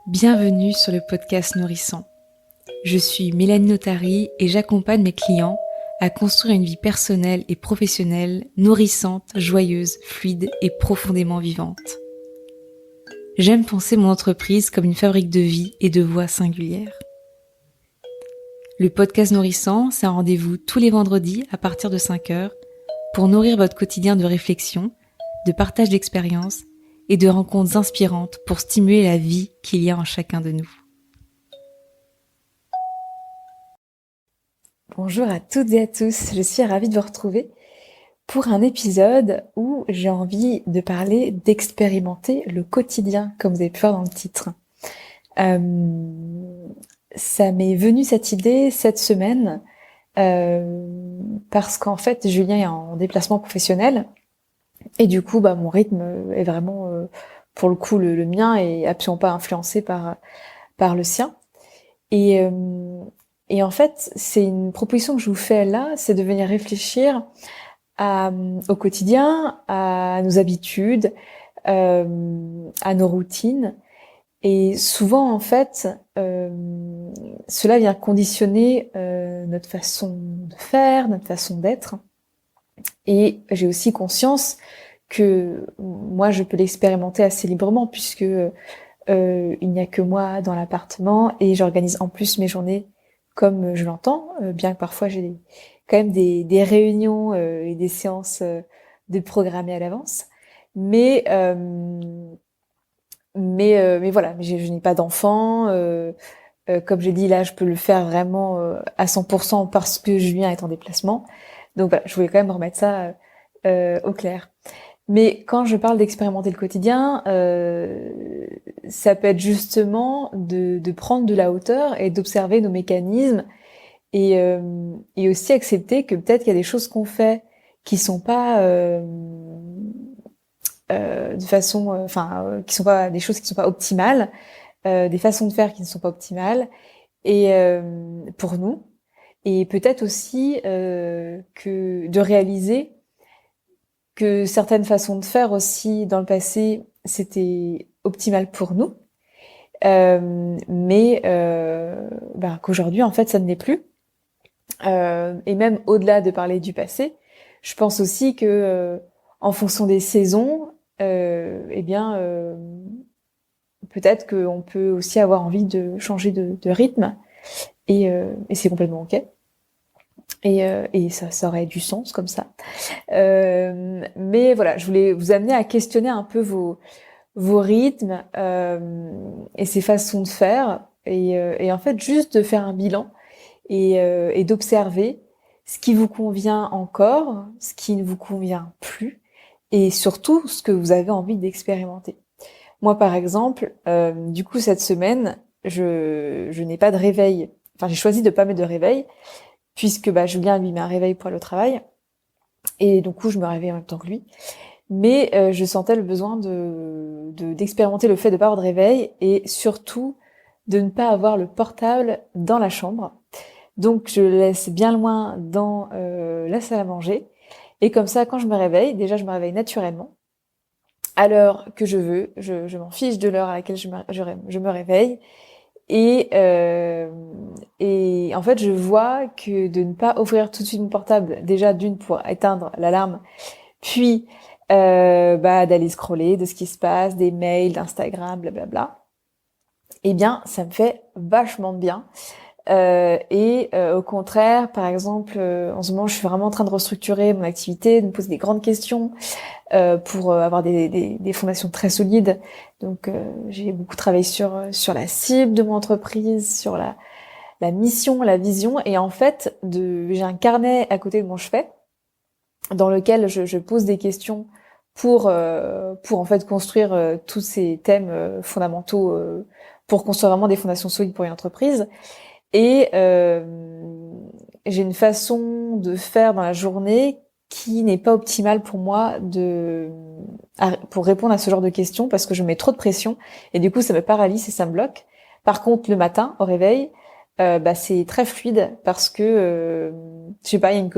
Bienvenue sur le podcast Nourrissant. Je suis Mélanie Notary et j'accompagne mes clients à construire une vie personnelle et professionnelle nourrissante, joyeuse, fluide et profondément vivante. J'aime penser mon entreprise comme une fabrique de vie et de voix singulières. Le podcast Nourrissant, c'est un rendez-vous tous les vendredis à partir de 5h pour nourrir votre quotidien de réflexion, de partage d'expériences et de rencontres inspirantes pour stimuler la vie qu'il y a en chacun de nous. Bonjour à toutes et à tous, je suis ravie de vous retrouver pour un épisode où j'ai envie de parler d'expérimenter le quotidien, comme vous avez pu voir dans le titre. Ça m'est venu cette idée cette semaine parce qu'en fait Julien est en déplacement professionnel et du coup mon rythme est vraiment pour le coup le mien et absolument pas influencé par le sien et en fait c'est une proposition que je vous fais là, c'est de venir réfléchir au quotidien, à nos habitudes, à nos routines. Et souvent, en fait, cela vient conditionner notre façon de faire, notre façon d'être. Et j'ai aussi conscience que moi, je peux l'expérimenter assez librement puisque il n'y a que moi dans l'appartement et j'organise en plus mes journées comme je l'entends, bien que parfois j'ai quand même des réunions et des séances de programmer à l'avance. Mais voilà, je n'ai pas d'enfant. Comme j'ai dit là, je peux le faire vraiment à 100% parce que Julien est en déplacement. Donc voilà, je voulais quand même remettre ça au clair. Mais quand je parle d'expérimenter le quotidien, ça peut être justement de prendre de la hauteur et d'observer nos mécanismes et aussi accepter que peut-être qu'il y a des choses qu'on fait qui sont pas de façon, qui sont pas des choses qui sont pas optimales, des façons de faire qui ne sont pas optimales et pour nous et peut-être aussi que de réaliser que certaines façons de faire aussi dans le passé c'était optimal pour nous, mais qu'aujourd'hui en fait ça ne l'est plus. Et même au-delà de parler du passé, je pense aussi que en fonction des saisons, peut-être qu'on peut aussi avoir envie de changer de rythme et c'est complètement ok. Et ça aurait du sens comme ça. Mais voilà, je voulais vous amener à questionner un peu vos rythmes et ces façons de faire et en fait juste de faire un bilan et d'observer ce qui vous convient encore, ce qui ne vous convient plus et surtout ce que vous avez envie d'expérimenter. Moi par exemple, du coup cette semaine, je n'ai pas de réveil. Enfin, j'ai choisi de pas mettre de réveil puisque Julien lui met un réveil pour aller au travail et du coup je me réveille en même temps que lui. Mais je sentais le besoin d'expérimenter le fait de pas avoir de réveil et surtout de ne pas avoir le portable dans la chambre. Donc je le laisse bien loin dans la salle à manger. Et comme ça, quand je me réveille, déjà je me réveille naturellement, à l'heure que je veux. Je m'en fiche de l'heure à laquelle je me réveille. Et en fait, je vois que de ne pas ouvrir tout de suite mon portable, déjà d'une pour éteindre l'alarme, puis d'aller scroller de ce qui se passe, des mails, d'Instagram, blablabla, eh bien, ça me fait vachement de bien. Au contraire, par exemple, en ce moment, je suis vraiment en train de restructurer mon activité, de me poser des grandes questions pour avoir des fondations très solides. Donc, j'ai beaucoup travaillé sur la cible de mon entreprise, sur la mission, la vision. Et en fait, j'ai un carnet à côté de mon chevet dans lequel je pose des questions pour en fait construire tous ces thèmes fondamentaux pour construire vraiment des fondations solides pour une entreprise. Et j'ai une façon de faire dans la journée qui n'est pas optimale pour moi pour répondre à ce genre de questions parce que je mets trop de pression et du coup ça me paralyse et ça me bloque. Par contre le matin au réveil, c'est très fluide parce que je sais pas, il y a une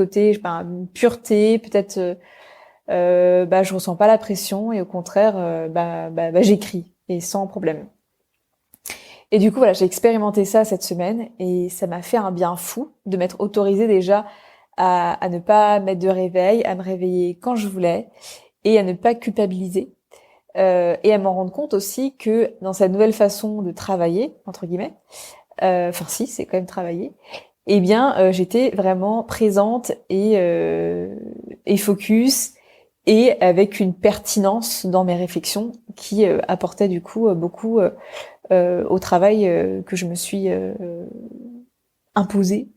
pureté, peut-être je ressens pas la pression et au contraire j'écris et sans problème. Et du coup, voilà, j'ai expérimenté ça cette semaine et ça m'a fait un bien fou de m'être autorisée déjà à ne pas mettre de réveil, à me réveiller quand je voulais et à ne pas culpabiliser. Et à m'en rendre compte aussi que dans cette nouvelle façon de travailler, entre guillemets, enfin si, c'est quand même travailler, eh bien, j'étais vraiment présente et focus et avec une pertinence dans mes réflexions qui apportait du coup beaucoup au travail que je me suis imposé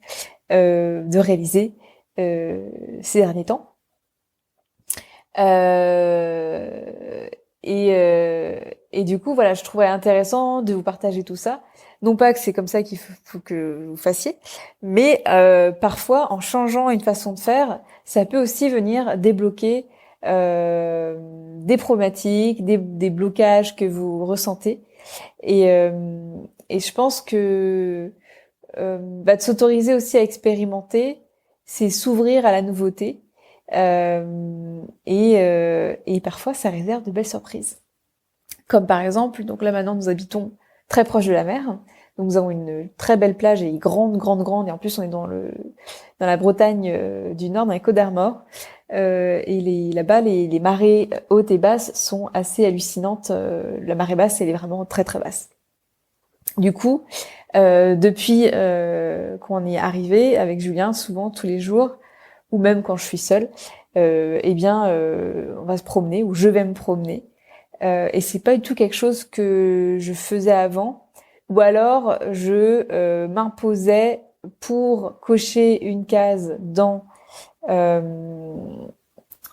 de réaliser ces derniers temps. Euh, et du coup, voilà, je trouvais intéressant de vous partager tout ça. Non pas que c'est comme ça qu'il faut que vous fassiez, mais parfois, en changeant une façon de faire, ça peut aussi venir débloquer des problématiques, des blocages que vous ressentez. Et, euh, et je pense que de s'autoriser aussi à expérimenter, c'est s'ouvrir à la nouveauté. Et parfois, ça réserve de belles surprises. Comme par exemple, donc là maintenant, nous habitons très proche de la mer. Donc nous avons une très belle plage et grande, grande, grande. Et en plus, on est dans la Bretagne du Nord, dans les Côtes d'Armor. Là-bas, les marées hautes et basses sont assez hallucinantes. La marée basse, elle est vraiment très, très basse. Du coup, depuis qu'on est arrivé avec Julien, souvent tous les jours, ou même quand je suis seule, on va se promener ou je vais me promener. Et c'est pas du tout quelque chose que je faisais avant, ou alors je m'imposais pour cocher une case euh,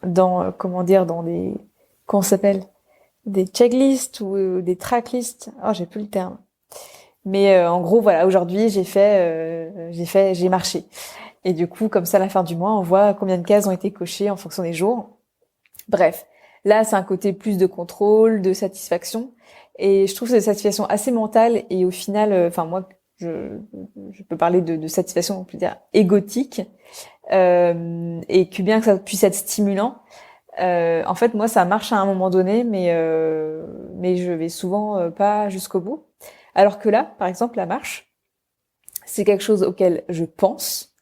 dans comment dire, dans des comment ça s'appelle, des checklists ou des tracklists. Oh, j'ai plus le terme. Mais en gros, voilà, aujourd'hui, j'ai marché. Et du coup, comme ça, à la fin du mois, on voit combien de cases ont été cochées en fonction des jours. Bref, là, c'est un côté plus de contrôle, de satisfaction. Et je trouve cette satisfaction assez mentale et au final, enfin moi, je peux parler de satisfaction, on peut dire égotique, et que bien que ça puisse être stimulant, en fait, moi, ça marche à un moment donné, mais je vais souvent pas jusqu'au bout. Alors que là, par exemple, la marche, c'est quelque chose auquel je pense,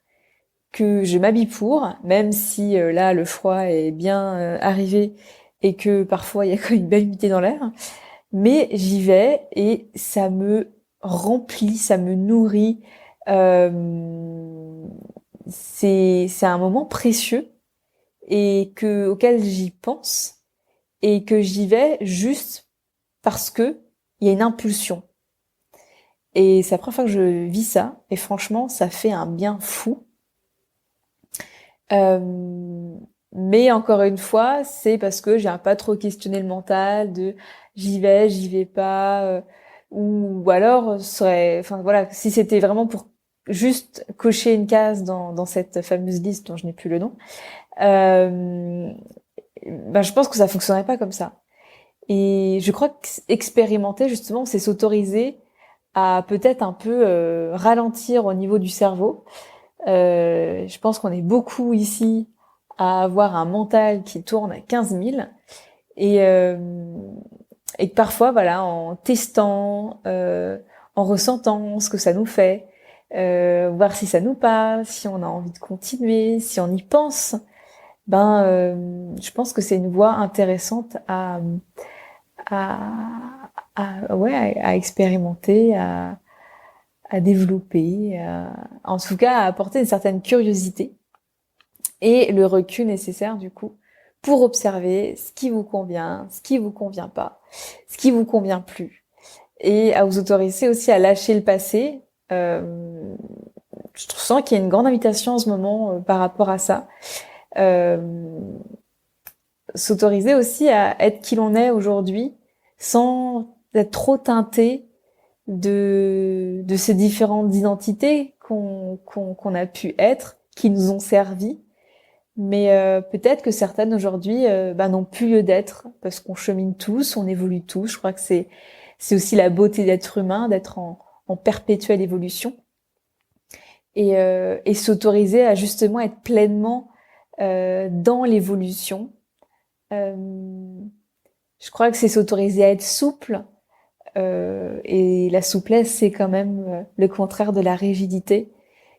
que je m'habille pour, même si là, le froid est bien arrivé et que parfois, il y a quand même une belle humidité dans l'air. Mais j'y vais et ça me remplit, ça me nourrit. Euh, c'est un moment précieux et auquel j'y pense et que j'y vais juste parce que il y a une impulsion. Et c'est la première fois que je vis ça, et franchement, ça fait un bien fou. Euh, mais encore une fois, c'est parce que j'ai pas trop questionné le mental de j'y vais pas, ou alors enfin voilà, si c'était vraiment pour juste cocher une case dans cette fameuse liste dont je n'ai plus le nom, euh, ben je pense que ça fonctionnerait pas comme ça. Et je crois qu'expérimenter justement, c'est s'autoriser à peut-être un peu ralentir au niveau du cerveau. Je pense qu'on est beaucoup ici à avoir un mental qui tourne à 15 000 et, euh, et que parfois, voilà, en testant, en ressentant ce que ça nous fait, voir si ça nous parle, si on a envie de continuer, si on y pense, je pense que c'est une voie intéressante à expérimenter, à développer, en tout cas à apporter une certaine curiosité et le recul nécessaire du coup pour observer ce qui vous convient, ce qui vous convient pas, ce qui vous convient plus, et à vous autoriser aussi à lâcher le passé. Euh, je sens qu'il y a une grande invitation en ce moment par rapport à ça. Euh, S'autoriser aussi à être qui l'on est aujourd'hui sans être trop teinté de ces différentes identités qu'on a pu être, qui nous ont servi. Mais peut-être que certaines aujourd'hui n'ont plus lieu d'être parce qu'on chemine tous, on évolue tous. Je crois que c'est aussi la beauté d'être humain, d'être en perpétuelle évolution et s'autoriser à justement être pleinement dans l'évolution. Euh, je crois que c'est s'autoriser à être souple, et la souplesse, c'est quand même le contraire de la rigidité.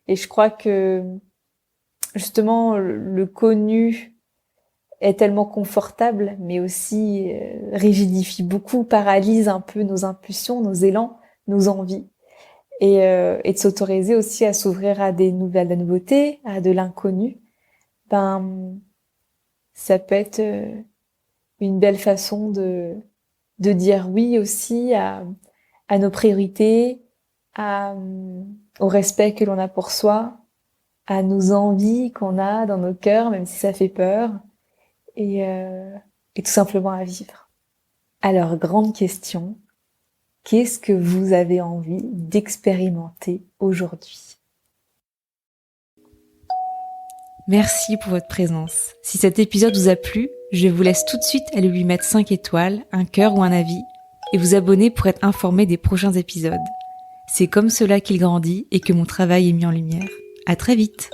Et je crois que justement le connu est tellement confortable, mais aussi rigidifie beaucoup, paralyse un peu nos impulsions, nos élans, nos envies. Et de s'autoriser aussi à s'ouvrir à des nouvelles, à la nouveauté, à de l'inconnu, ben ça peut être une belle façon de dire oui aussi à nos priorités, au respect que l'on a pour soi, à nos envies qu'on a dans nos cœurs, même si ça fait peur, et tout simplement à vivre. Alors, grande question, qu'est-ce que vous avez envie d'expérimenter aujourd'hui? Merci pour votre présence. Si cet épisode vous a plu, je vous laisse tout de suite aller lui mettre 5 étoiles, un cœur ou un avis, et vous abonner pour être informé des prochains épisodes. C'est comme cela qu'il grandit et que mon travail est mis en lumière. À très vite!